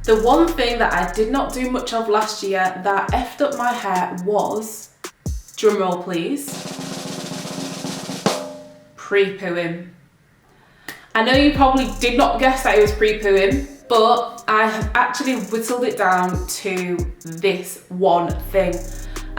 The one thing that I did not do much of last year that effed up my hair was, drumroll please, pre-pooing. I know you probably did not guess that it was pre-pooing, but I have actually whittled it down to this one thing.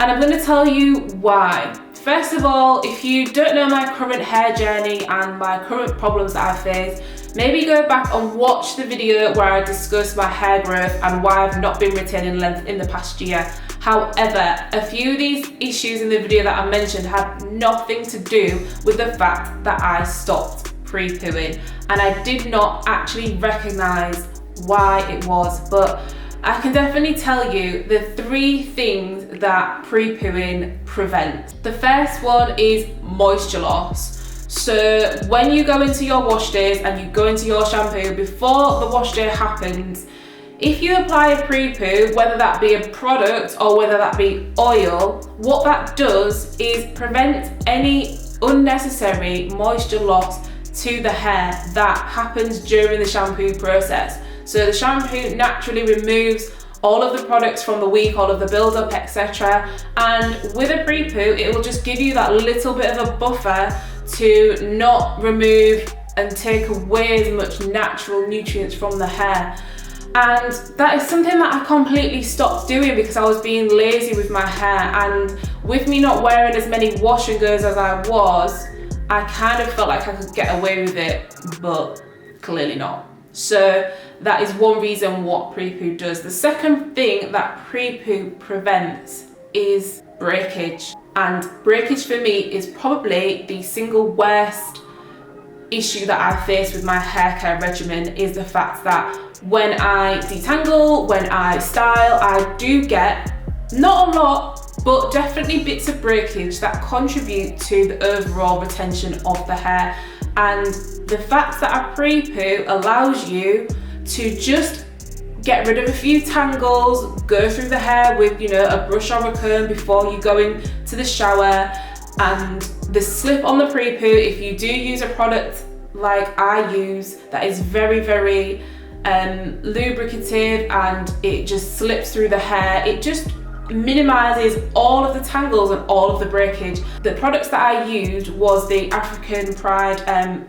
And I'm going to tell you why. First of all, if you don't know my current hair journey and my current problems that I face, maybe go back and watch the video where I discuss my hair growth and why I've not been retaining length in the past year. However, a few of these issues in the video that I mentioned had nothing to do with the fact that I stopped pre-pooing, and I did not actually recognise why it was, but I can definitely tell you the 3 things that pre-pooing prevents. The first one is moisture loss. So when you go into your wash days and you go into your shampoo, before the wash day happens, if you apply a pre-poo, whether that be a product or whether that be oil, what that does is prevent any unnecessary moisture loss to the hair that happens during the shampoo process. So the shampoo naturally removes all of the products from the week, all of the build-up, etc. And with a pre-poo, it will just give you that little bit of a buffer to not remove and take away as much natural nutrients from the hair. And that is something that I completely stopped doing because I was being lazy with my hair, and with me not wearing as many wash and goes as I was, I kind of felt like I could get away with it, but clearly not. So that is one reason what pre-poo does. The second thing that pre-poo prevents is breakage. And breakage for me is probably the single worst issue that I face with my hair care regimen, is the fact that when I detangle, when I style, I do get, not a lot, but definitely bits of breakage that contribute to the overall retention of the hair. And the fact that a pre-poo allows you to just get rid of a few tangles, go through the hair with, you know, a brush or a comb before you go into the shower, and the slip on the pre-poo, if you do use a product like I use that is very, very lubricative and it just slips through the hair, it just minimises all of the tangles and all of the breakage. The products that I used was the African Pride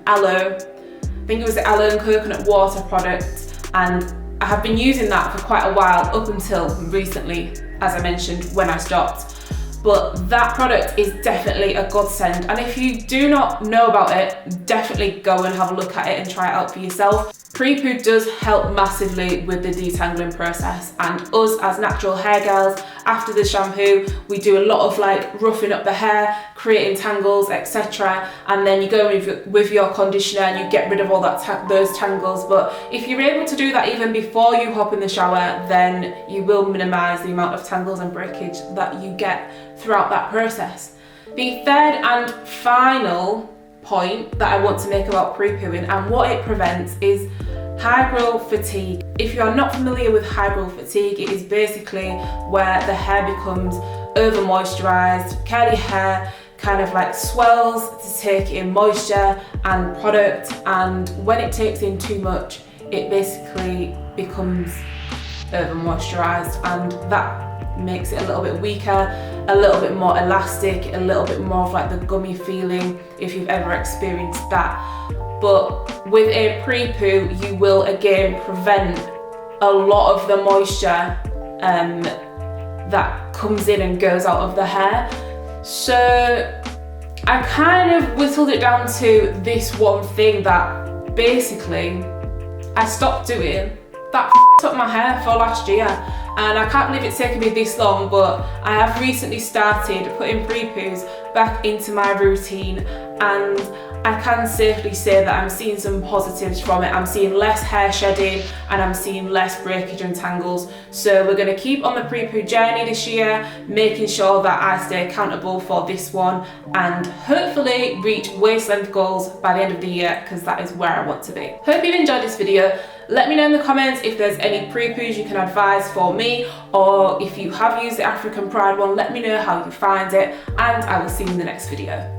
aloe, I think it was the aloe and coconut water product, and I have been using that for quite a while, up until recently, as I mentioned, when I stopped. But that product is definitely a godsend, and if you do not know about it, definitely go and have a look at it and try it out for yourself. Pre-poo does help massively with the detangling process, and us as natural hair girls, after the shampoo, we do a lot of like roughing up the hair, creating tangles, etc. And then you go with your conditioner and you get rid of all that those tangles. But if you're able to do that even before you hop in the shower, then you will minimise the amount of tangles and breakage that you get throughout that process. The third and final point that I want to make about pre-pooing and what it prevents is high growth fatigue. If you are not familiar with high growth fatigue, it is basically where the hair becomes over moisturized, curly hair kind of like swells to take in moisture and product, and when it takes in too much, it basically becomes over moisturized, and that makes it a little bit weaker, a little bit more elastic, a little bit more of like the gummy feeling, if you've ever experienced that. But with a pre-poo, you will again prevent a lot of the moisture that comes in and goes out of the hair. So I kind of whittled it down to this one thing that basically I stopped doing that f***ed up my hair for last year. And I can't believe it's taken me this long, but I have recently started putting pre-poos back into my routine, and I can safely say that I'm seeing some positives from it. I'm seeing less hair shedding and I'm seeing less breakage and tangles. So we're going to keep on the pre-poo journey this year, making sure that I stay accountable for this one and hopefully reach waist length goals by the end of the year, because that is where I want to be. Hope you've enjoyed this video. Let me know in the comments if there's any pre-poos you can advise for me, or if you have used the African Pride one, let me know how you find it, and I will see you in the next video.